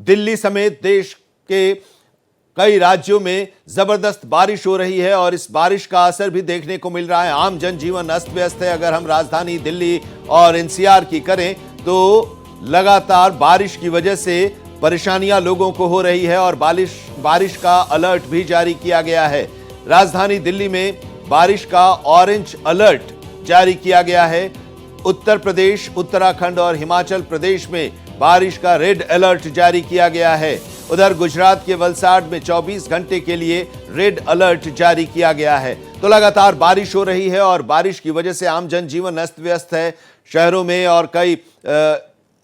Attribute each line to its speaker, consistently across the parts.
Speaker 1: दिल्ली समेत देश के कई राज्यों में जबरदस्त बारिश हो रही है और इस बारिश का असर भी देखने को मिल रहा है। आम जनजीवन अस्त व्यस्त है। अगर हम राजधानी दिल्ली और एनसीआर की करें तो लगातार बारिश की वजह से परेशानियां लोगों को हो रही है और बारिश का अलर्ट भी जारी किया गया है। राजधानी दिल्ली में बारिश का ऑरेंज अलर्ट जारी किया गया है। उत्तर प्रदेश, उत्तराखंड और हिमाचल प्रदेश में बारिश का रेड अलर्ट जारी किया गया है। उधर गुजरात के वलसाड में 24 घंटे के लिए रेड अलर्ट जारी किया गया है। तो लगातार बारिश हो रही है और बारिश की वजह से आम जनजीवन अस्त व्यस्त है। शहरों में और कई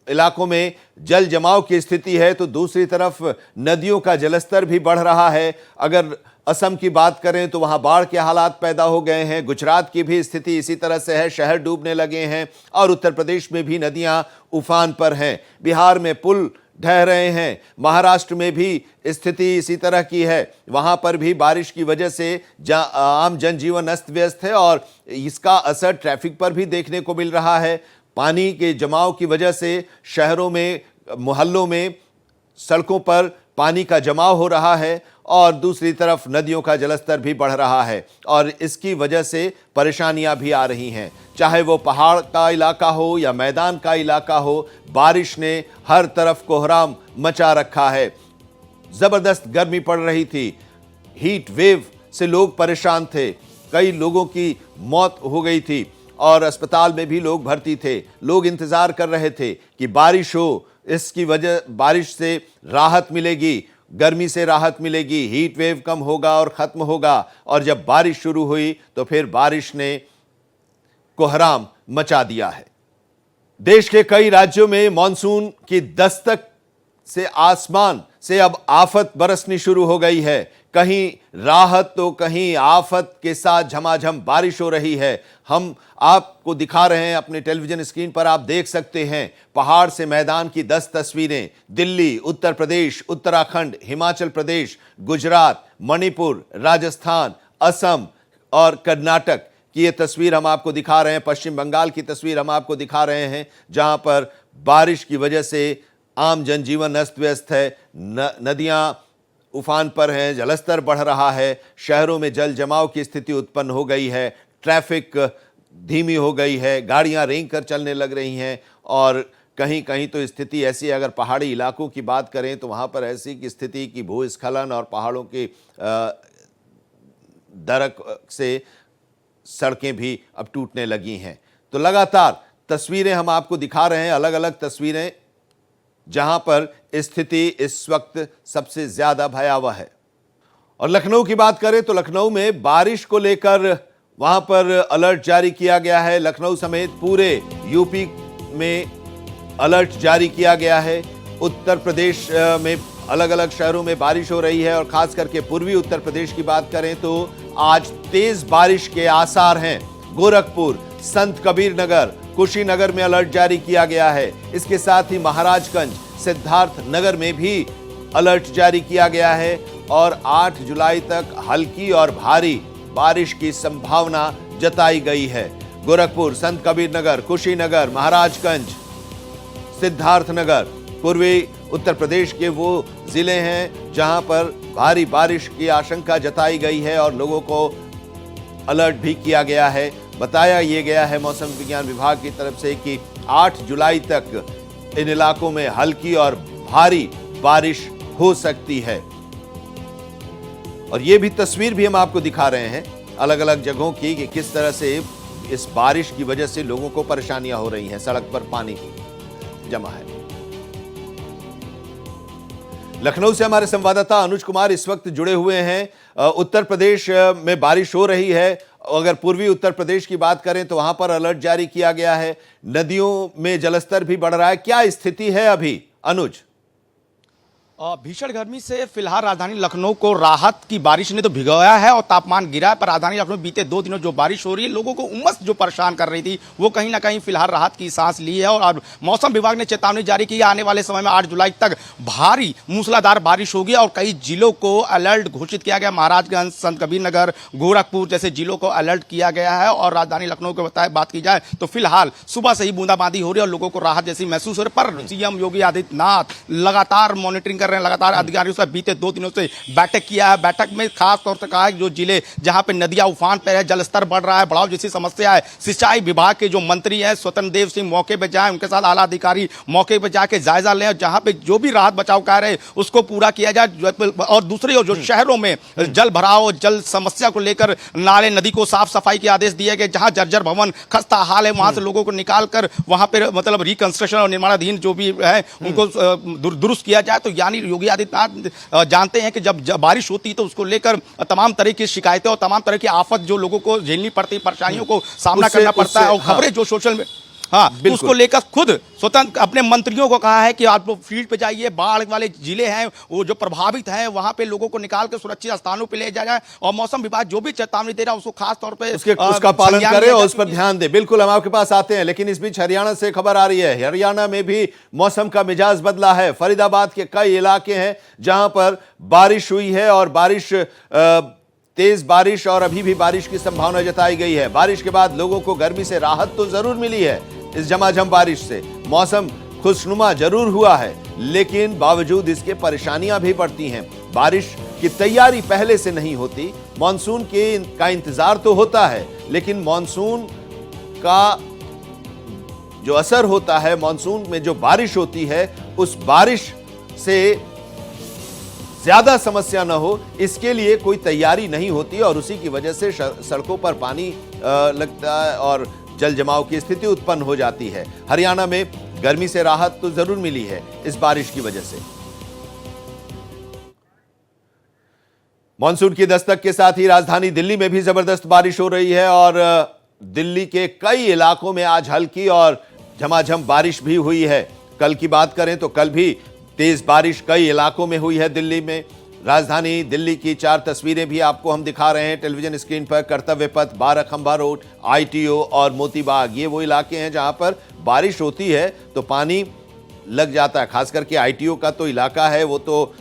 Speaker 1: इलाकों में जल जमाव की स्थिति है, तो दूसरी तरफ नदियों का जलस्तर भी बढ़ रहा है। अगर असम की बात करें तो वहां बाढ़ के हालात पैदा हो गए हैं। गुजरात की भी स्थिति इसी तरह से है, शहर डूबने लगे हैं और उत्तर प्रदेश में भी नदियां उफान पर हैं। बिहार में पुल ढह रहे हैं। महाराष्ट्र में भी स्थिति इसी तरह की है। वहां पर भी बारिश की वजह से आम जनजीवन अस्त व्यस्त है और इसका असर ट्रैफिक पर भी देखने को मिल रहा है। पानी के जमाव की वजह से शहरों में, मोहल्लों में, सड़कों पर पानी का जमाव हो रहा है और दूसरी तरफ नदियों का जलस्तर भी बढ़ रहा है और इसकी वजह से परेशानियां भी आ रही हैं। चाहे वो पहाड़ का इलाका हो या मैदान का इलाका हो, बारिश ने हर तरफ कोहराम मचा रखा है। जबरदस्त गर्मी पड़ रही थी। हीट वेव से लोग परेशान थे। कई लोगों की मौत हो गई थी और अस्पताल में भी लोग भर्ती थे। लोग इंतजार कर रहे थे कि बारिश हो, इसकी वजह बारिश से राहत मिलेगी, गर्मी से राहत मिलेगी, हीट वेव कम होगा और खत्म होगा। और जब बारिश शुरू हुई तो फिर बारिश ने कोहराम मचा दिया है। देश के कई राज्यों में मॉनसून की दस्तक से आसमान से अब आफत बरसनी शुरू हो गई है। कहीं राहत तो कहीं आफत के साथ झमाझम बारिश हो रही है। हम आपको दिखा रहे हैं, अपने टेलीविजन स्क्रीन पर आप देख सकते हैं पहाड़ से मैदान की 10 तस्वीरें। दिल्ली, उत्तर प्रदेश, उत्तराखंड, हिमाचल प्रदेश, गुजरात, मणिपुर, राजस्थान, असम और कर्नाटक की ये तस्वीर हम आपको दिखा रहे हैं। पश्चिम बंगाल की तस्वीर हम आपको दिखा रहे हैं, जहां पर बारिश की वजह से आम जनजीवन अस्त व्यस्त है। नदियां उफान पर हैं, जलस्तर बढ़ रहा है, शहरों में जल जमाव की स्थिति उत्पन्न हो गई है, ट्रैफिक धीमी हो गई है, गाड़ियां रेंग कर चलने लग रही हैं और कहीं कहीं तो स्थिति ऐसी है, अगर पहाड़ी इलाकों की बात करें तो वहां पर ऐसी की स्थिति कि भूस्खलन और पहाड़ों की दरक से सड़कें भी अब टूटने लगी हैं। तो लगातार तस्वीरें हम आपको दिखा रहे हैं, अलग अलग तस्वीरें, जहां पर स्थिति इस वक्त सबसे ज्यादा भयावह है। और लखनऊ की बात करें तो लखनऊ में बारिश को लेकर वहां पर अलर्ट जारी किया गया है। लखनऊ समेत पूरे यूपी में अलर्ट जारी किया गया है। उत्तर प्रदेश में अलग अलग शहरों में बारिश हो रही है और खास करके पूर्वी उत्तर प्रदेश की बात करें तो आज तेज बारिश के आसार हैं। गोरखपुर, संत कबीर नगर, कुशीनगर में अलर्ट जारी किया गया है। इसके साथ ही महाराजगंज, सिद्धार्थ नगर में भी अलर्ट जारी किया गया है और 8 जुलाई तक हल्की और भारी बारिश की संभावना जताई गई है। गोरखपुर, संत कबीर नगर, कुशीनगर, महाराजगंज, सिद्धार्थ नगर पूर्वी उत्तर प्रदेश के वो जिले हैं जहां पर भारी बारिश की आशंका जताई गई है और लोगों को अलर्ट भी किया गया है। बताया यह गया है मौसम विज्ञान विभाग की तरफ से कि 8 जुलाई तक इन इलाकों में हल्की और भारी बारिश हो सकती है। और ये भी तस्वीर भी हम आपको दिखा रहे हैं अलग अलग जगहों की कि किस तरह से इस बारिश की वजह से लोगों को परेशानियां हो रही हैं। सड़क पर पानी जमा है। लखनऊ से हमारे संवाददाता अनुज कुमार इस वक्त जुड़े हुए हैं। उत्तर प्रदेश में बारिश हो रही है। अगर पूर्वी उत्तर प्रदेश की बात करें तो वहां पर अलर्ट जारी किया गया है। नदियों में जलस्तर भी बढ़ रहा है। क्या स्थिति है अभी अनुज?
Speaker 2: भीषण गर्मी से फिलहाल राजधानी लखनऊ को राहत की बारिश ने तो भिगोया है और तापमान गिरा है, पर राजधानी लखनऊ बीते 2 दिनों जो बारिश हो रही है, लोगों को उमस जो परेशान कर रही थी, वो कहीं ना कहीं फिलहाल राहत की सांस ली है। और मौसम विभाग ने चेतावनी जारी की है, आने वाले समय में 8 जुलाई तक भारी मूसलाधार बारिश होगी और कई जिलों को अलर्ट घोषित किया गया। महाराजगंज, संत कबीरनगर, गोरखपुर जैसे जिलों को अलर्ट किया गया है। और राजधानी लखनऊ की बात की जाए तो फिलहाल सुबह से ही बूंदाबांदी हो रही है और लोगों को राहत जैसी महसूस हो रही है। पर सीएम योगी आदित्यनाथ लगातार मॉनिटरिंग कर रहे हैं, लगातार अधिकारियों से बीते 2 दिनों से बैठक किया है। बैठक में खास तौर से कहा है जो जिले जहां पे नदियां उफान पर है, जलस्तर बढ़ रहा है, बढ़ाव जैसी समस्या है, सिंचाई विभाग के जो मंत्री हैं स्वतंत्र देव सिंह मौके पर जाए, उनके साथ आला अधिकारी मौके पर जाके जायजा लें और जहां पे जो भी राहत बचाव कार्य है उसको पूरा किया जाए। और दूसरी ओर जो शहरों में जल भराव, जल समस्या को लेकर नाले नदी को साफ सफाई के आदेश दिए गए। जहां जर्जर भवन खस्ता हाल है वहां से लोगों को निकाल कर वहां पर मतलब रिकंस्ट्रक्शन और निर्माणाधीन जो भी है उनको दुरुस्त किया जाए। तो यानी योगी आदित्यनाथ जानते हैं कि जब बारिश होती है तो उसको लेकर तमाम तरह की शिकायतें और तमाम तरह की आफत जो लोगों को झेलनी पड़ती, परेशानियों को सामना करना पड़ता है। और खबरें जो सोशल में उसको लेकर खुद स्वतंत्र अपने मंत्रियों को कहा है कि आप फील्ड पे जाइए, बाढ़ वाले जिले हैं वो जो प्रभावित हैं वहां पे लोगों को निकाल कर सुरक्षित स्थानों पे ले जाए और मौसम विभाग जो भी चेतावनी दे रहा है उसको खास तौर पे
Speaker 1: उसका पालन करे और उस पर ध्यान दे। बिल्कुल, हम आपके पास आते हैं, लेकिन इस बीच हरियाणा से खबर आ रही है। हरियाणा में भी मौसम का मिजाज बदला है। फरीदाबाद के कई इलाके हैं जहां पर बारिश हुई है और तेज बारिश और अभी भी बारिश की संभावना जताई गई है। बारिश के बाद लोगों को गर्मी से राहत तो जरूर मिली है। इस झमाझम बारिश से मौसम खुशनुमा जरूर हुआ है, लेकिन बावजूद इसके परेशानियां भी बढ़ती हैं। बारिश की तैयारी पहले से नहीं होती। मॉनसून का इंतजार तो होता है, लेकिन मॉनसून का जो असर होता है, मॉनसून में जो बारिश होती है, उस बारिश से ज्यादा समस्या न हो इसके लिए कोई तैयारी नहीं होती और उसी की वजह से सड़कों पर पानी लगता है और जल जमाव की स्थिति उत्पन्न हो जाती है। हरियाणा में गर्मी से राहत तो जरूर मिली है इस बारिश की वजह से। मॉनसून की दस्तक के साथ ही राजधानी दिल्ली में भी जबरदस्त बारिश हो रही है और दिल्ली के कई इलाकों में आज हल्की और झमाझम बारिश भी हुई है। कल की बात करें तो कल भी तेज बारिश कई इलाकों में हुई है दिल्ली में। राजधानी दिल्ली की 4 तस्वीरें भी आपको हम दिखा रहे हैं टेलीविजन स्क्रीन पर। कर्तव्य पथ, बाराखंबा रोड, आईटीओ और मोतीबाग, ये वो इलाके हैं जहां पर बारिश होती है तो पानी लग जाता है। खास करके आईटीओ का तो इलाका है वो तो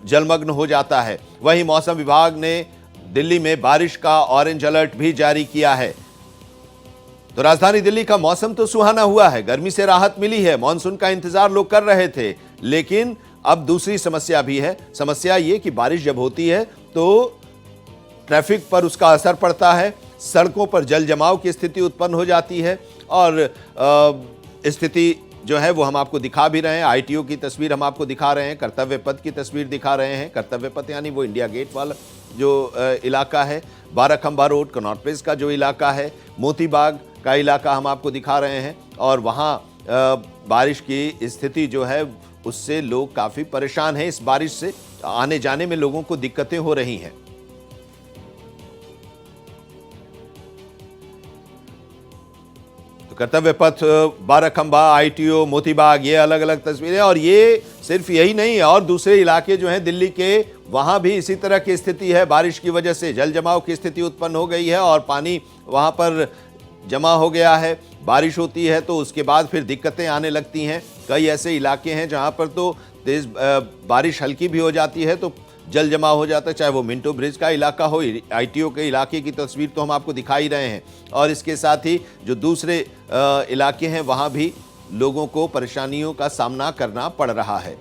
Speaker 1: जलमग्न हो जाता है। वहीं मौसम विभाग ने दिल्ली में बारिश का ऑरेंज अलर्ट भी जारी किया है। तो राजधानी दिल्ली का मौसम तो सुहाना हुआ है, गर्मी से राहत मिली है। मॉनसून का इंतजार लोग कर रहे थे, लेकिन अब दूसरी समस्या भी है। समस्या ये कि बारिश जब होती है तो ट्रैफिक पर उसका असर पड़ता है, सड़कों पर जल जमाव की स्थिति उत्पन्न हो जाती है और स्थिति जो है वो हम आपको दिखा भी रहे हैं। आईटीओ की तस्वीर हम आपको दिखा रहे हैं, कर्तव्य पथ की तस्वीर दिखा रहे हैं। कर्तव्य पथ यानी वो इंडिया गेट वाला जो इलाका है, बाराखंबा रोड, कनॉट प्लेस का जो इलाका है, मोतीबाग का इलाका हम आपको दिखा रहे हैं और वहाँ बारिश की स्थिति जो है उससे लोग काफ़ी परेशान हैं। इस बारिश से आने जाने में लोगों को दिक्कतें हो रही हैं। तो कर्तव्य पथ, बाराखंबा, आईटीओ, मोतीबाग, ये अलग अलग तस्वीरें। और ये सिर्फ यही नहीं है, और दूसरे इलाके जो हैं दिल्ली के, वहां भी इसी तरह की स्थिति है। बारिश की वजह से जल जमाव की स्थिति उत्पन्न हो गई है और पानी वहां पर जमा हो गया है। बारिश होती है तो उसके बाद फिर दिक्कतें आने लगती हैं। कई ऐसे इलाके हैं जहां पर तो तेज बारिश हल्की भी हो जाती है तो जल जमा हो जाता है, चाहे वो मिंटो ब्रिज का इलाका हो, आईटीओ के इलाके की तस्वीर तो हम आपको दिखा ही रहे हैं। और इसके साथ ही जो दूसरे इलाके हैं वहां भी लोगों को परेशानियों का सामना करना पड़ रहा है।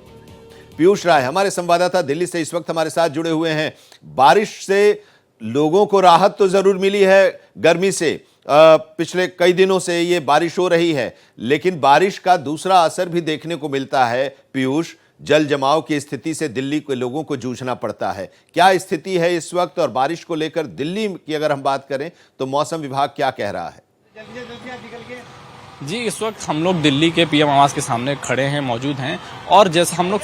Speaker 1: पीयूष राय हमारे संवाददाता दिल्ली से इस वक्त हमारे साथ जुड़े हुए हैं। बारिश से लोगों को राहत तो जरूर मिली है गर्मी से, पिछले कई दिनों से ये बारिश हो रही है, लेकिन बारिश का दूसरा असर भी देखने को मिलता है। पीयूष, जल जमाव की स्थिति से दिल्ली के लोगों को जूझना पड़ता है। क्या स्थिति है इस वक्त, और बारिश को लेकर दिल्ली की अगर हम बात करें तो मौसम विभाग क्या कह रहा है?
Speaker 3: जी, इस वक्त हम लोग दिल्ली के पीएम आवास के सामने खड़े हैं, मौजूद हैं, और जैसा हम लोग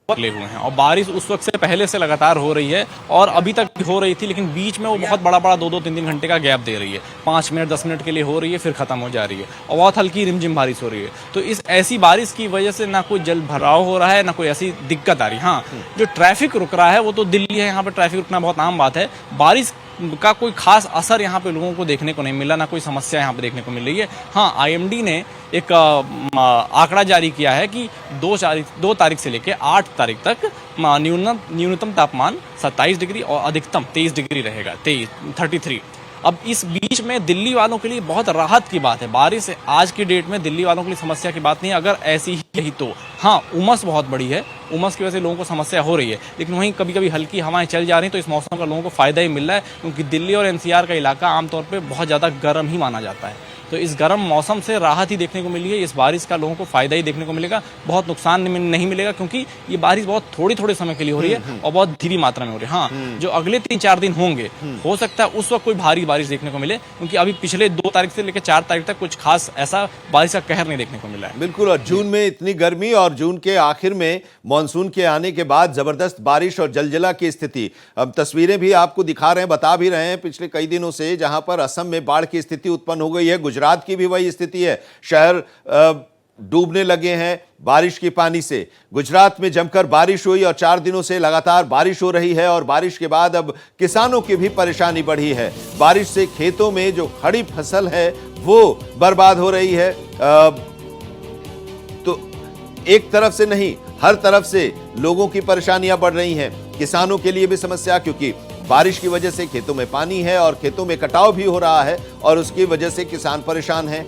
Speaker 3: निकले हुए हैं और बारिश उस वक्त से पहले से लगातार हो रही है और अभी तक भी हो रही थी, लेकिन बीच में वो बहुत बड़ा बड़ा 2-2, 3-3 घंटे का गैप दे रही है। 5 मिनट 10 मिनट के लिए हो रही है, फिर खत्म हो जा रही है और बहुत हल्की रिमझिम बारिश हो रही है। तो इस ऐसी बारिश की वजह से ना कोई जल भराव हो रहा है, ना कोई ऐसी दिक्कत आ रही। हाँ, जो ट्रैफिक रुक रहा है वो तो दिल्ली है, यहाँ पर ट्रैफिक रुकना बहुत आम बात है। बारिश का कोई खास असर यहाँ पे लोगों को देखने को नहीं मिला, ना कोई समस्या यहाँ पे देखने को मिल रही है। हाँ, आईएमडी ने एक आंकड़ा जारी किया है कि 2 तारीख से लेकर 8 तारीख तक न्यूनतम तापमान 27 डिग्री और अधिकतम 23 डिग्री रहेगा, 33। अब इस बीच में दिल्ली वालों के लिए बहुत राहत की बात है। बारिश आज की डेट में दिल्ली वालों के लिए समस्या की बात नहीं है, अगर ऐसी ही रही तो। हाँ, उमस बहुत बड़ी है, उमस की वजह से लोगों को समस्या हो रही है, लेकिन वहीं कभी कभी हल्की हवाएं चल जा रही हैं, तो इस मौसम का लोगों को फायदा ही मिल रहा है, क्योंकि दिल्ली और एनसीआर का इलाका आमतौर पर बहुत ज़्यादा गर्म ही माना जाता है। तो इस गर्म मौसम से राहत ही देखने को मिली है। इस बारिश का लोगों को फायदा ही देखने को मिलेगा, बहुत नुकसान नहीं मिलेगा, क्योंकि ये बारिश बहुत थोड़े थोड़े समय के लिए हो रही है और बहुत धीमी मात्रा में हो रही है। हाँ, जो अगले 3-4 दिन होंगे, हो सकता है उस वक्त कोई भारी बारिश देखने को मिले, क्योंकि अभी पिछले 2 तारीख से लेकर 4 तारीख तक कुछ खास ऐसा बारिश का कहर नहीं देखने को मिला है।
Speaker 1: बिल्कुल, और जून में इतनी गर्मी और जून के आखिर में मानसून के आने के बाद जबरदस्त बारिश और जलजला की स्थिति। अब तस्वीरें भी आपको दिखा रहे हैं, बता भी रहे हैं पिछले कई दिनों से, जहां पर असम में बाढ़ की स्थिति उत्पन्न हो गई है। गुजरात की भी वही स्थिति है, शहर डूबने लगे हैं बारिश के पानी से। गुजरात में जमकर बारिश हुई और 4 दिनों से लगातार बारिश हो रही है और बारिश के बाद अब किसानों की भी परेशानी बढ़ी है। बारिश से खेतों में जो खड़ी फसल है वो बर्बाद हो रही है। तो एक तरफ से नहीं, हर तरफ से लोगों की परेशानियां बढ़ रही हैं। किसानों के लिए भी समस्या, क्योंकि बारिश की वजह से खेतों में पानी है और खेतों में कटाव भी हो रहा है और उसकी वजह से किसान परेशान हैं।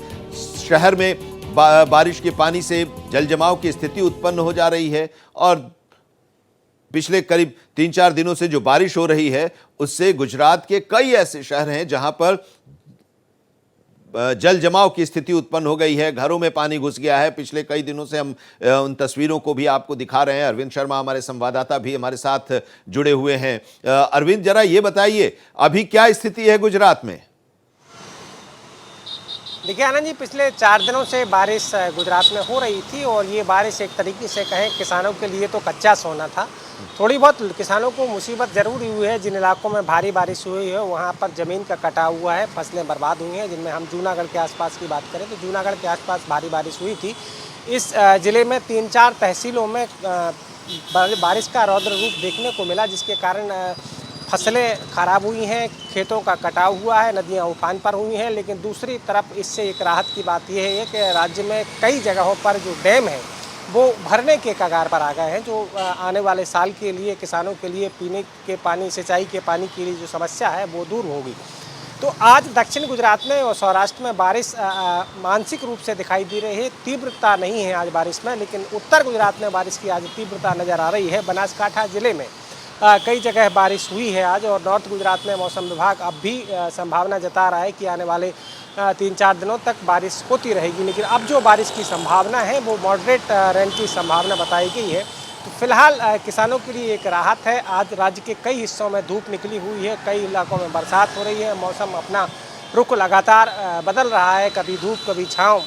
Speaker 1: शहर में बारिश के पानी से जल जमाव की स्थिति उत्पन्न हो जा रही है और पिछले करीब 3-4 दिनों से जो बारिश हो रही है उससे गुजरात के कई ऐसे शहर हैं जहां पर जल जमाव की स्थिति उत्पन्न हो गई है, घरों में पानी घुस गया है। पिछले कई दिनों से हम उन तस्वीरों को भी आपको दिखा रहे हैं। अरविंद शर्मा हमारे संवाददाता भी हमारे साथ जुड़े हुए हैं। अरविंद, जरा ये बताइए अभी क्या स्थिति है गुजरात में?
Speaker 4: देखिए आनंद जी, पिछले 4 दिनों से बारिश गुजरात में हो रही थी और ये बारिश एक तरीके से कहें किसानों के लिए तो कच्चा सोना था। थोड़ी बहुत किसानों को मुसीबत ज़रूर हुई है। जिन इलाकों में भारी बारिश हुई है वहाँ पर ज़मीन का कटाव हुआ है, फसलें बर्बाद हुई हैं। जिनमें हम जूनागढ़ के आसपास की बात करें तो जूनागढ़ के आसपास भारी बारिश हुई थी। इस ज़िले में 3-4 तहसीलों में बारिश का रौद्र रूप देखने को मिला, जिसके कारण फसलें खराब हुई हैं, खेतों का कटाव हुआ है, नदियाँ उफान पर हुई हैं। लेकिन दूसरी तरफ इससे एक राहत की बात यह है कि राज्य में कई जगहों पर जो डैम है वो भरने के कगार पर आ गए हैं, जो आने वाले साल के लिए किसानों के लिए पीने के पानी, सिंचाई के पानी के लिए जो समस्या है वो दूर होगी। तो आज दक्षिण गुजरात में और सौराष्ट्र में बारिश मानसिक रूप से दिखाई दे रही है। तीव्रता नहीं है आज बारिश में, लेकिन उत्तर गुजरात में बारिश की आज तीव्रता नज़र आ रही है। बनासकांठा ज़िले में कई जगह बारिश हुई है आज, और नॉर्थ गुजरात में मौसम विभाग अब भी संभावना जता रहा है कि आने वाले 3-4 दिनों तक बारिश होती रहेगी। लेकिन अब जो बारिश की संभावना है वो मॉडरेट रेन की संभावना बताई गई है। तो फिलहाल किसानों के लिए एक राहत है। आज राज्य के कई हिस्सों में धूप निकली हुई है, कई इलाकों में बरसात हो रही है। मौसम अपना रुख लगातार बदल रहा है, कभी धूप कभी छाँव,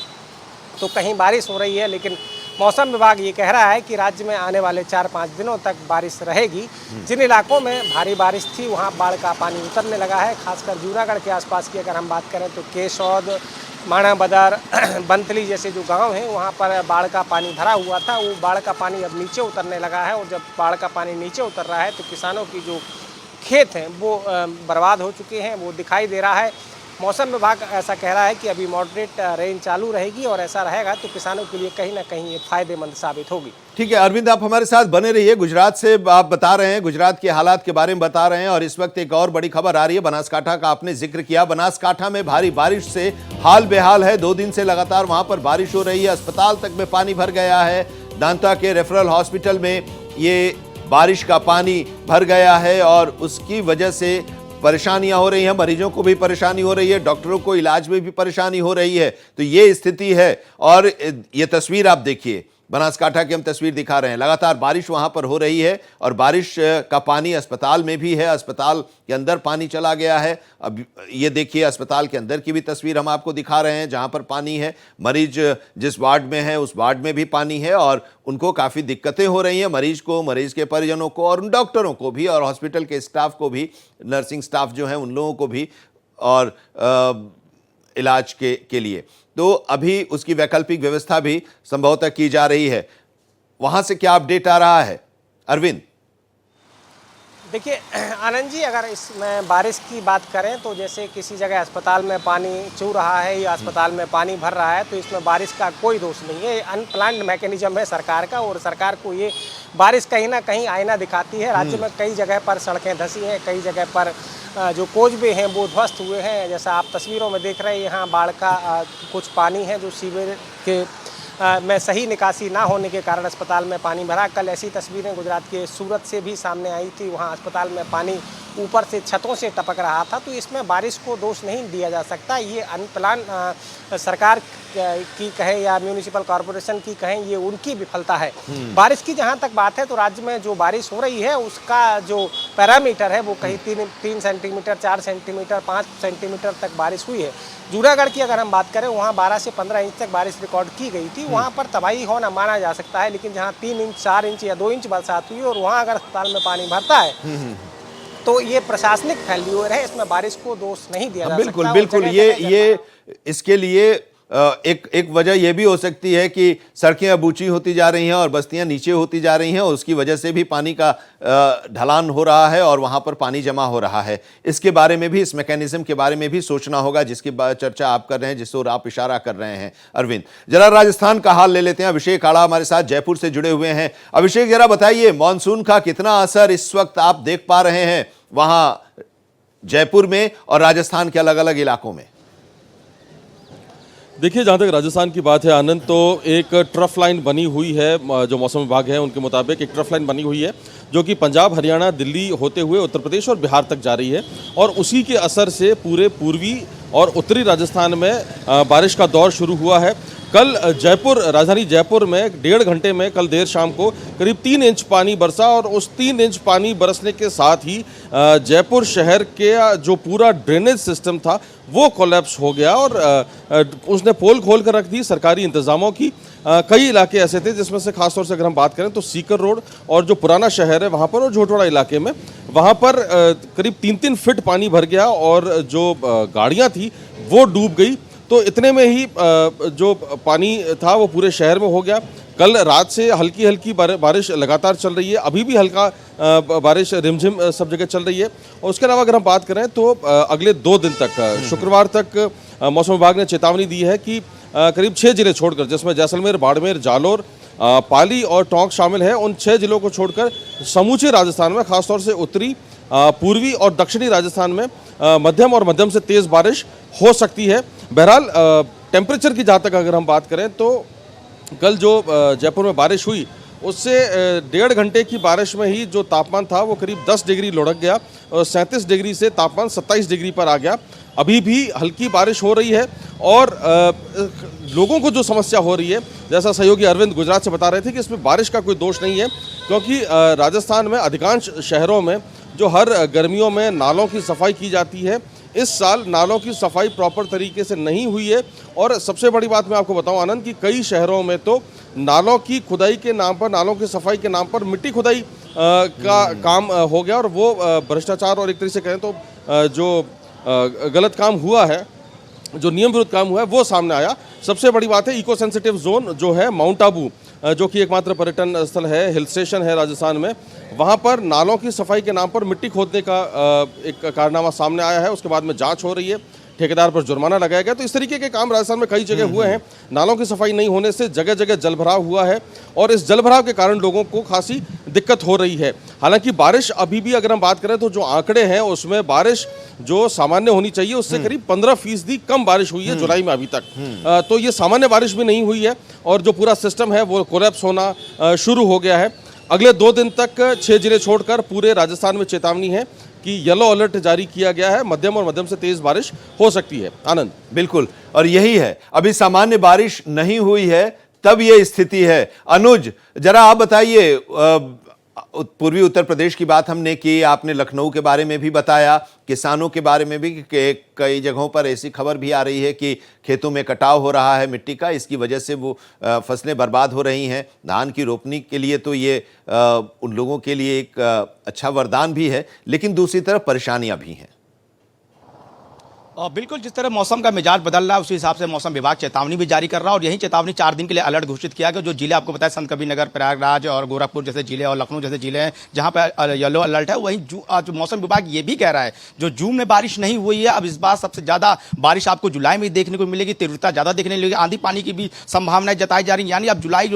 Speaker 4: तो कहीं बारिश हो रही है। लेकिन मौसम विभाग ये कह रहा है कि राज्य में आने वाले 4-5 दिनों तक बारिश रहेगी। जिन इलाकों में भारी बारिश थी वहाँ बाढ़ का पानी उतरने लगा है। खासकर जूनागढ़ के आसपास की अगर हम बात करें तो केशौद, माणाबदर, बंतली जैसे जो गांव हैं वहाँ पर बाढ़ का पानी भरा हुआ था। वो बाढ़ का पानी अब नीचे उतरने लगा है, और जब बाढ़ का पानी नीचे उतर रहा है तो किसानों की जो खेत हैं वो बर्बाद हो चुके हैं, वो दिखाई दे रहा है। मौसम विभाग ऐसा कह रहा है कि अभी मॉडरेट रेन चालू रहेगी, और ऐसा रहेगा तो किसानों के लिए कहीं ना कहीं ये फायदेमंद साबित होगी।
Speaker 1: ठीक है अरविंद, आप हमारे साथ बने रहिए। गुजरात से आप बता रहे हैं, गुजरात के हालात के बारे में बता रहे हैं, और इस वक्त एक और बड़ी खबर आ रही है। बनासकांठा का आपने जिक्र किया। बनासकांठा में भारी बारिश से हाल बेहाल है। 2 दिन से लगातार वहां पर बारिश हो रही है। अस्पताल तक में पानी भर गया है। दांता के रेफरल हॉस्पिटल में ये बारिश का पानी भर गया है और उसकी वजह से परेशानियां हो रही हैं। मरीजों को भी परेशानी हो रही है, डॉक्टरों को इलाज में भी परेशानी हो रही है। तो ये स्थिति है, और ये तस्वीर आप देखिए, बनासकांठा की हम तस्वीर दिखा रहे हैं। लगातार बारिश वहां पर हो रही है और बारिश का पानी अस्पताल में भी है, अस्पताल के अंदर पानी चला गया है। अब ये देखिए, अस्पताल के अंदर की भी तस्वीर हम आपको दिखा रहे हैं जहां पर पानी है। मरीज जिस वार्ड में है उस वार्ड में भी पानी है और उनको काफ़ी दिक्कतें हो रही हैं, मरीज को, मरीज के परिजनों को और उन डॉक्टरों को भी और हॉस्पिटल के स्टाफ को भी, नर्सिंग स्टाफ जो है उन लोगों को भी, और इलाज के लिए। तो अभी उसकी वैकल्पिक व्यवस्था भी संभवतः की जा रही है। वहां से क्या अपडेट आ रहा है अरविंद?
Speaker 4: देखिए आनंद जी, अगर इसमें बारिश की बात करें तो जैसे किसी जगह अस्पताल में पानी चू रहा है या अस्पताल में पानी भर रहा है तो इसमें बारिश का कोई दोष नहीं है। अनप्लान्ड मैकेनिज्म है सरकार का और सरकार को ये बारिश कहीं ना कहीं आईना दिखाती है। राज्य में कई जगह पर सड़कें धंसी हैं, कई जगह पर जो कोचवे हैं वो ध्वस्त हुए हैं। जैसा आप तस्वीरों में देख रहे हैं, यहाँ बाढ़ का कुछ पानी है जो सीवर के में सही निकासी ना होने के कारण अस्पताल में पानी भरा। कल ऐसी तस्वीरें गुजरात के सूरत से भी सामने आई थी, वहाँ अस्पताल में पानी ऊपर से छतों से टपक रहा था। तो इसमें बारिश को दोष नहीं दिया जा सकता। ये अनप्लान सरकार की कहें या म्यूनिसिपल कॉरपोरेशन की कहें, ये उनकी विफलता है। बारिश की जहाँ तक बात है तो राज्य में जो बारिश हो रही है उसका जो पैरामीटर है वो कहीं 3 सेंटीमीटर, 4 सेंटीमीटर, 5 सेंटीमीटर तक बारिश हुई है। जूनागढ़ की अगर हम बात करें, वहाँ 12 से 15 इंच तक बारिश रिकॉर्ड की गई थी। वहाँ पर तबाही होना माना जा सकता है, लेकिन जहाँ 3 इंच, 4 इंच या 2 इंच बरसात हुई और वहाँ अगर अस्पताल में पानी भरता है तो ये प्रशासनिक फेल्यूर है, इसमें बारिश को दोष नहीं दिया जा सकता।
Speaker 1: बिल्कुल बिल्कुल, ये इसके लिए एक वजह यह भी हो सकती है कि सड़कें अब ऊंची होती जा रही हैं और बस्तियां नीचे होती जा रही हैं और उसकी वजह से भी पानी का ढलान हो रहा है और वहां पर पानी जमा हो रहा है। इसके बारे में भी, इस मैकेनिज्म के बारे में भी सोचना होगा जिसकी चर्चा आप कर रहे हैं, जिस ओर आप इशारा कर रहे हैं अरविंद। जरा राजस्थान का हाल ले लेते हैं। अभिषेक आड़ा हमारे साथ जयपुर से जुड़े हुए हैं। अभिषेक, जरा बताइए, मानसून का कितना असर इस वक्त आप देख पा रहे हैं वहां जयपुर में और राजस्थान के अलग अलग इलाकों में?
Speaker 5: देखिए, जहाँ तक राजस्थान की बात है आनंद, तो एक ट्रफ लाइन बनी हुई है, जो मौसम विभाग है उनके मुताबिक एक ट्रफ लाइन बनी हुई है जो कि पंजाब, हरियाणा, दिल्ली होते हुए उत्तर प्रदेश और बिहार तक जा रही है और उसी के असर से पूरे पूर्वी और उत्तरी राजस्थान में बारिश का दौर शुरू हुआ है। कल जयपुर, राजधानी जयपुर में 1.5 घंटे में कल देर शाम को करीब 3 इंच पानी बरसा और उस 3 इंच पानी बरसने के साथ ही जयपुर शहर के जो पूरा ड्रेनेज सिस्टम था वो कोलैप्स हो गया और उसने पोल खोल कर रख दी सरकारी इंतजामों की। कई इलाके ऐसे थे जिसमें से खासतौर से अगर हम बात करें तो सीकर रोड और जो पुराना शहर है वहाँ पर और झोटवाड़ा इलाके में, वहाँ पर करीब 3-3 फीट पानी भर गया और जो गाड़ियाँ थी वो डूब गई। तो इतने में ही जो पानी था वो पूरे शहर में हो गया। कल रात से हल्की हल्की बारिश लगातार चल रही है, अभी भी हल्का बारिश रिमझिम सब जगह चल रही है। और उसके अलावा अगर हम बात करें तो अगले 2 दिन तक, शुक्रवार तक मौसम विभाग ने चेतावनी दी है कि करीब 6 जिले छोड़कर, जिसमें जैसलमेर, बाड़मेर, जालोर, पाली और टोंक शामिल है, उन 6 जिलों को छोड़कर समूचे राजस्थान में, खासतौर से उत्तरी, पूर्वी और दक्षिणी राजस्थान में मध्यम और मध्यम से तेज़ बारिश हो सकती है। बहरहाल टेम्परेचर की जहाँ तक अगर हम बात करें तो कल जो जयपुर में बारिश हुई उससे 1.5 घंटे की बारिश में ही जो तापमान था वो करीब 10 डिग्री लुढ़क गया और 37 डिग्री से तापमान 27 डिग्री पर आ गया। अभी भी हल्की बारिश हो रही है और लोगों को जो समस्या हो रही है, जैसा सहयोगी अरविंद गुजरात से बता रहे थे कि इसमें बारिश का कोई दोष नहीं है, क्योंकि राजस्थान में अधिकांश शहरों में जो हर गर्मियों में नालों की सफाई की जाती है, इस साल नालों की सफाई प्रॉपर तरीके से नहीं हुई है। और सबसे बड़ी बात मैं आपको बताऊं आनंद कि कई शहरों में तो नालों की खुदाई के नाम पर, नालों की सफाई के नाम पर मिट्टी खुदाई का काम हो गया और वो भ्रष्टाचार और एक तरीके से कहें तो जो गलत काम हुआ है, जो नियम विरुद्ध काम हुआ है, वो सामने आया। सबसे बड़ी बात है इको सेंसिटिव जोन जो है माउंट आबू, जो कि एकमात्र पर्यटन स्थल है, हिल स्टेशन है राजस्थान में, वहाँ पर नालों की सफाई के नाम पर मिट्टी खोदने का एक कारनामा सामने आया है। उसके बाद में जांच हो रही है, ठेकेदार पर जुर्माना लगाया गया। तो इस तरीके के काम राजस्थान में कई जगह हुए हैं। नालों की सफाई नहीं होने से जगह जगह जलभराव हुआ है और इस जलभराव के कारण लोगों को खासी दिक्कत हो रही है। हालांकि बारिश अभी भी अगर हम बात करें तो जो आंकड़े हैं उसमें बारिश जो सामान्य होनी चाहिए उससे करीब 15% कम बारिश हुई है जुलाई में अभी तक। तो ये सामान्य बारिश भी नहीं हुई है और जो पूरा सिस्टम है वो कोलैप्स होना शुरू हो गया है। अगले 2 दिन तक 6 जिले छोड़कर पूरे राजस्थान में चेतावनी है कि येलो अलर्ट जारी किया गया है, मध्यम और मध्यम से तेज बारिश हो सकती है। आनंद,
Speaker 1: बिल्कुल, और यही है, अभी सामान्य बारिश नहीं हुई है तब ये स्थिति है। अनुज, जरा आप बताइए, पूर्वी उत्तर प्रदेश की बात हमने की, आपने लखनऊ के बारे में भी बताया, किसानों के बारे में भी कई जगहों पर ऐसी खबर भी आ रही है कि खेतों में कटाव हो रहा है मिट्टी का, इसकी वजह से वो फसलें बर्बाद हो रही हैं। धान की रोपनी के लिए तो ये उन लोगों के लिए एक अच्छा वरदान भी है, लेकिन दूसरी तरफ परेशानियां भी हैं।
Speaker 2: बिल्कुल, जिस तरह मौसम का मिजाज बदल रहा है उसी हिसाब से मौसम विभाग चेतावनी भी जारी कर रहा है और यही चेतावनी 4 दिन के लिए अलर्ट घोषित किया गया। जो जिले आपको बताया, संत कबीर नगर, प्रयागराज और गोरखपुर जैसे जिले और लखनऊ जैसे जिले हैं जहां पर येलो अलर्ट है, वहीं जो मौसम विभाग ये भी कह रहा है जो जून में बारिश नहीं हुई है, अब इस बार सबसे ज्यादा बारिश आपको जुलाई में देखने को मिलेगी, तीव्रता ज्यादा देखने मिलेगी, आंधी पानी की भी संभावनाएं जताई जा रही। यानी अब जुलाई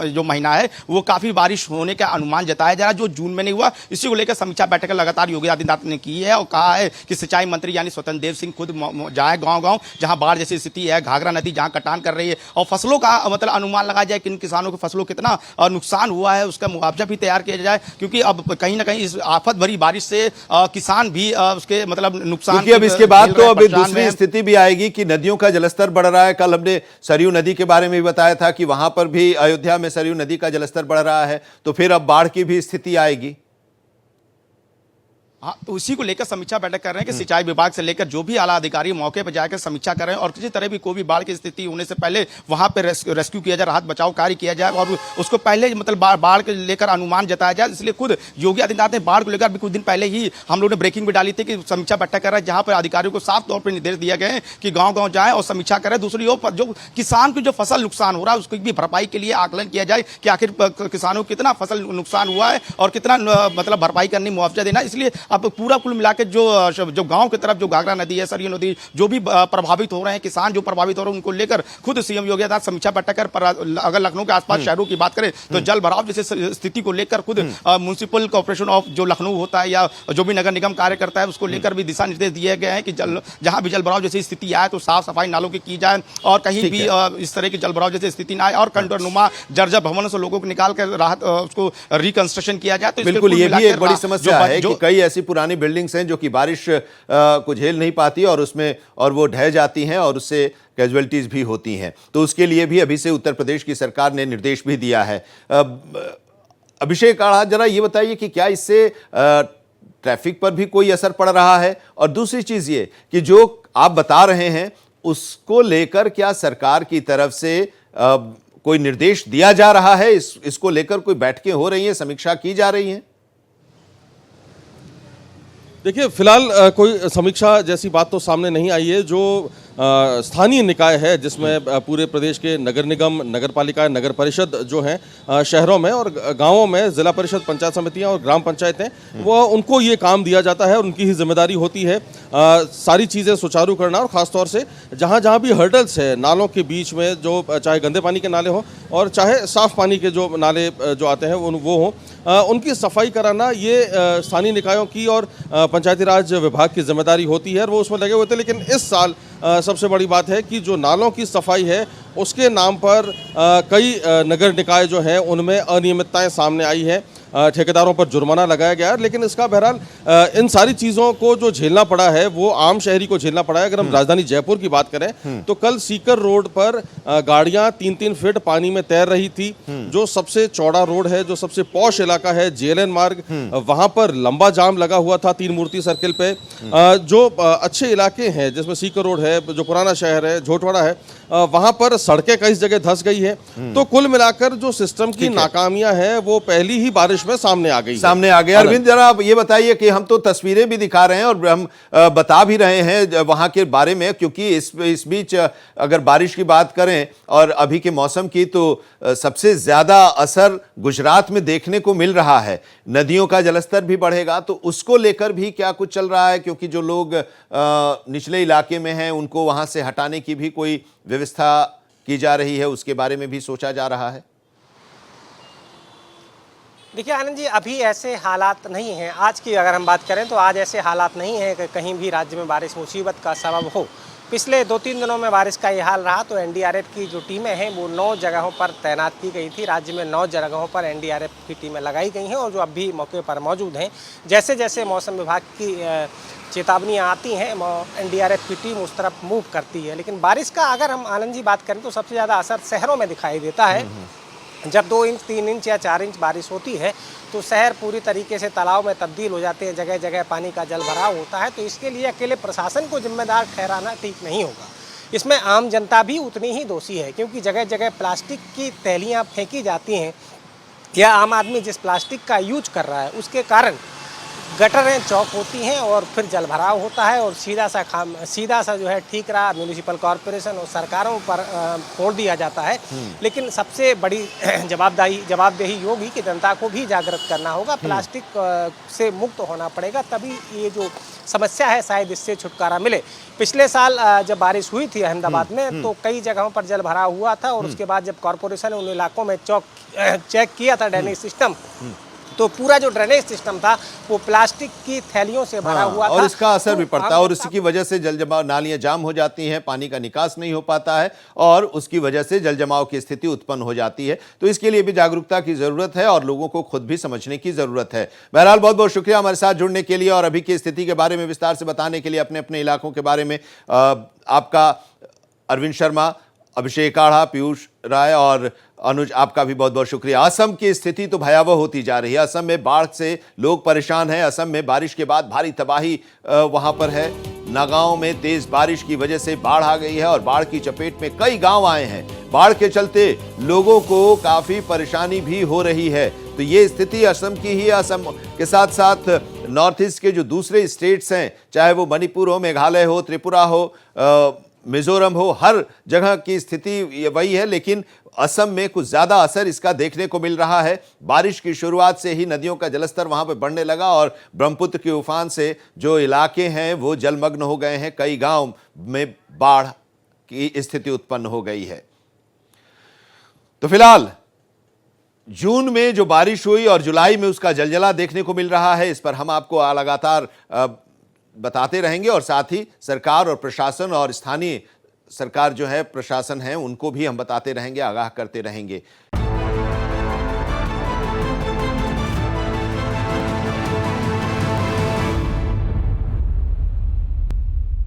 Speaker 2: जो महीना है वो काफी बारिश होने का अनुमान जताया जा रहा है, जो जून में नहीं हुआ। इसी को लेकर समीक्षा बैठक लगातार योगी आदित्यनाथ ने की है और कहा है कि सिंचाई मंत्री यानी स्वतंत्र देव सिंह खुद जाए गांव जहां बाढ़ जैसी स्थिति है, घाघरा नदी जहां कटान कर रही है और फसलों का मतलब अनुमान लगाया जाए कि इन किसानों की फसलों कितना नुकसान हुआ है, उसका मुआवजा भी तैयार किया जाए, क्योंकि अब कहीं ना कहीं इस आफत भरी बारिश से किसान भी उसके मतलब नुकसान,
Speaker 1: क्योंकि अब इसके बाद तो अब दूसरी स्थिति भी आएगी कि नदियों का जलस्तर बढ़ रहा है। कल हमने सरयू नदी के बारे में भी बताया था कि वहां पर भी अयोध्या में सरयू नदी का जलस्तर बढ़ रहा है, तो फिर अब बाढ़ की भी स्थिति आएगी।
Speaker 2: हाँ, तो उसी को लेकर समीक्षा बैठक कर रहे हैं कि सिंचाई विभाग से लेकर जो भी आला अधिकारी मौके पर जाकर समीक्षा कर रहे हैं और किसी तरह भी कोई भी बाढ़ की स्थिति होने से पहले वहां पर रेस्क्यू किया जाए, राहत बचाव कार्य किया जाए और उसको पहले मतलब बाढ़ के लेकर अनुमान जताया जाए। इसलिए खुद योगी आदित्यनाथ ने बाढ़ को लेकर अभी कुछ दिन पहले ही हम लोग ने ब्रेकिंग भी डाली थी कि समीक्षा बैठक कर रहे हैं, जहां पर अधिकारियों को साफ तौर पर निर्देश दिए गए हैं कि गाँव जाए और समीक्षा करें। दूसरी ओर जो किसान की जो फसल नुकसान हो रहा है उसकी भी भरपाई के लिए आकलन किया जाए कि आखिर किसानों को कितना फसल नुकसान हुआ है और कितना मतलब भरपाई करनी, मुआवजा देना। इसलिए अब पूरा कुल मिला के जो गांव की तरफ जो घाघरा नदी है, सरयू नदी जो भी प्रभावित हो रहे हैं, किसान जो प्रभावित हो रहे हैं, उनको लेकर खुद सीएम योगी आदित्यनाथ समीक्षा बैठक कर, अगर लखनऊ के आसपास शहरों की बात करें तो जल भराव जैसे स्थिति को लेकर खुद म्युनिसिपल कॉर्पोरेशन ऑफ जो लखनऊ होता है या जो भी नगर निगम कार्य करता है उसको लेकर भी दिशा निर्देश दिए गए हैं कि जहां भी जल भराव जैसी स्थिति आए तो साफ सफाई नालों की जाए और कहीं भी इस तरह की जल भराव जैसी स्थिति ना आए और कंटोनुमा जर्जर भवनों से लोगों को निकाल कर राहत उसको रिकंस्ट्रक्शन किया जाए। तो
Speaker 1: बिल्कुल, ये भी एक बड़ी समस्या है कि कई ऐसी पुरानी बिल्डिंग्स हैं जो कि बारिश को झेल नहीं पाती और वो ढह जाती हैं और उससे कैजुअलिटीज भी होती हैं। तो उसके लिए भी अभी से उत्तर प्रदेश की सरकार ने निर्देश भी दिया है। अभिषेक आढ़ा, जरा ये बताइए कि क्या इससे ट्रैफिक पर भी कोई असर पड़ रहा है, और दूसरी चीज ये कि जो आप बता रहे हैं उसको लेकर क्या सरकार की तरफ से कोई निर्देश दिया जा रहा है, इसको लेकर कोई बैठकें हो रही हैं, समीक्षा की जा रही है?
Speaker 5: देखिए, फिलहाल कोई समीक्षा जैसी बात तो सामने नहीं आई है। जो स्थानीय निकाय है जिसमें पूरे प्रदेश के नगर निगम, नगर पालिका, नगर परिषद जो हैं शहरों में और गांवों में जिला परिषद, पंचायत समितियां और ग्राम पंचायतें, वो उनको ये काम दिया जाता है और उनकी ही जिम्मेदारी होती है सारी चीज़ें सुचारू करना। और ख़ासतौर से जहां जहां भी हर्डल्स है नालों के बीच में, जो चाहे गंदे पानी के नाले हों और चाहे साफ़ पानी के जो नाले जो आते हैं वो हों, उनकी सफाई कराना ये स्थानीय निकायों की और पंचायती राज विभाग की जिम्मेदारी होती है और वो उसमें लगे हुए थे। लेकिन इस साल सबसे बड़ी बात है कि जो नालों की सफाई है उसके नाम पर कई नगर निकाय जो हैं उनमें अनियमितताएं सामने आई है। ठेकेदारों पर जुर्माना लगाया गया है, लेकिन इसका बहरहाल इन सारी चीज़ों को जो झेलना पड़ा है वो आम शहरी को झेलना पड़ा है। अगर हम राजधानी जयपुर की बात करें तो कल सीकर रोड पर गाड़ियां 3-3 फीट पानी में तैर रही थी। जो सबसे चौड़ा रोड है, जो सबसे पॉश इलाका है, जेएलएन मार्ग, वहां पर लंबा जाम लगा हुआ था 3 मूर्ति सर्किल पे। जो अच्छे इलाके हैं जिसमें सीकर रोड है, जो पुराना शहर है, झोटवाड़ा है, वहां पर सड़कें कई जगह धंस गई है। तो कुल मिलाकर जो सिस्टम की नाकामियां हैं वो पहली ही बारिश में सामने आ गई।
Speaker 1: अरविंद, जरा आप ये बताइए कि हम तो तस्वीरें भी दिखा रहे हैं और हम बता भी रहे हैं वहां के बारे में, क्योंकि इस बीच अगर बारिश की बात करें और अभी के मौसम की, तो सबसे ज्यादा असर गुजरात में देखने को मिल रहा है। नदियों का जलस्तर भी बढ़ेगा, तो उसको लेकर भी क्या कुछ चल रहा है? क्योंकि जो लोग निचले इलाके में हैं उनको वहां से हटाने की भी कोई व्यवस्था की जा रही है, उसके बारे में भी सोचा जा रहा है।
Speaker 4: देखिए आनंद जी, अभी ऐसे हालात नहीं हैं। आज की अगर हम बात करें तो आज ऐसे हालात नहीं हैं कि कहीं भी राज्य में बारिश मुसीबत का सबब हो। पिछले 2-3 दिनों में बारिश का ये हाल रहा तो एनडीआरएफ की जो टीमें हैं वो 9 जगहों पर तैनात की गई थी। राज्य में 9 जगहों पर एनडीआरएफ की टीमें लगाई गई हैं और जो अब भी मौके पर मौजूद हैं। जैसे जैसे मौसम विभाग की चेतावनियाँ आती हैं एनडीआरएफ की टीम उस तरफ मूव करती है। लेकिन बारिश का अगर हम आनंद जी बात करें तो सबसे ज़्यादा असर शहरों में दिखाई देता है। जब 2 इंच 3 इंच या 4 इंच बारिश होती है तो शहर पूरी तरीके से तालाब में तब्दील हो जाते हैं, जगह जगह पानी का जल भराव होता है। तो इसके लिए अकेले प्रशासन को जिम्मेदार ठहराना ठीक नहीं होगा। इसमें आम जनता भी उतनी ही दोषी है, क्योंकि जगह जगह प्लास्टिक की थैलियाँ फेंकी जाती हैं या आम आदमी जिस प्लास्टिक का यूज कर रहा है उसके कारण गटरें चौक होती हैं और फिर जल भराव होता है और सीधा सा जो है ठीक रहा म्यूनिसिपल कॉरपोरेशन और सरकारों पर छोड़ दिया जाता है। लेकिन सबसे बड़ी जवाबदेही होगी कि जनता को भी जागृत करना होगा, प्लास्टिक से मुक्त होना पड़ेगा, तभी ये जो समस्या है शायद इससे छुटकारा मिले। पिछले साल जब बारिश हुई थी अहमदाबाद में तो कई जगहों पर जल भराव हुआ था और उसके बाद जब कॉरपोरेशन ने उन इलाकों में चेक किया था ड्रेनेज सिस्टम, तो पूरा जो ड्रेनेज सिस्टम था वो प्लास्टिक की थैलियों से भरा हुआ था
Speaker 1: और इसका असर भी पड़ता है और इसकी वजह से जल जमाव, नालियां जाम हो जाती हैं, पानी का निकास नहीं हो पाता है और उसकी वजह से जल जमाव की स्थिति उत्पन्न हो जाती है। तो इसके लिए भी जागरूकता की जरूरत है और लोगों को खुद भी समझने की जरूरत है। बहरहाल बहुत बहुत शुक्रिया हमारे साथ जुड़ने के लिए और अभी की स्थिति के बारे में विस्तार से बताने के लिए, अपने अपने इलाकों के बारे में आपका अरविंद शर्मा, अभिषेक आढ़ा, पीयूष राय और अनुज, आपका भी बहुत बहुत शुक्रिया। असम की स्थिति तो भयावह होती जा रही है। असम में बाढ़ से लोग परेशान हैं। असम में बारिश के बाद भारी तबाही वहां पर है। नागांव में तेज बारिश की वजह से बाढ़ आ गई है और बाढ़ की चपेट में कई गांव आए हैं। बाढ़ के चलते लोगों को काफी परेशानी भी हो रही है। तो ये स्थिति असम की ही, असम के साथ साथ नॉर्थ ईस्ट के जो दूसरे स्टेट्स हैं, चाहे वो मणिपुर हो, मेघालय हो, त्रिपुरा हो, मिजोरम हो, हर जगह की स्थिति वही है। लेकिन असम में कुछ ज्यादा असर इसका देखने को मिल रहा है। बारिश की शुरुआत से ही नदियों का जलस्तर वहां पर बढ़ने लगा और ब्रह्मपुत्र के उफान से जो इलाके हैं वो जलमग्न हो गए हैं। कई गांव में बाढ़ की स्थिति उत्पन्न हो गई है। तो फिलहाल जून में जो बारिश हुई और जुलाई में उसका जलजला देखने को मिल रहा है, इस पर हम आपको लगातार बताते रहेंगे और साथ ही सरकार और प्रशासन और स्थानीय सरकार जो है, प्रशासन है, उनको भी हम बताते रहेंगे, आगाह करते रहेंगे।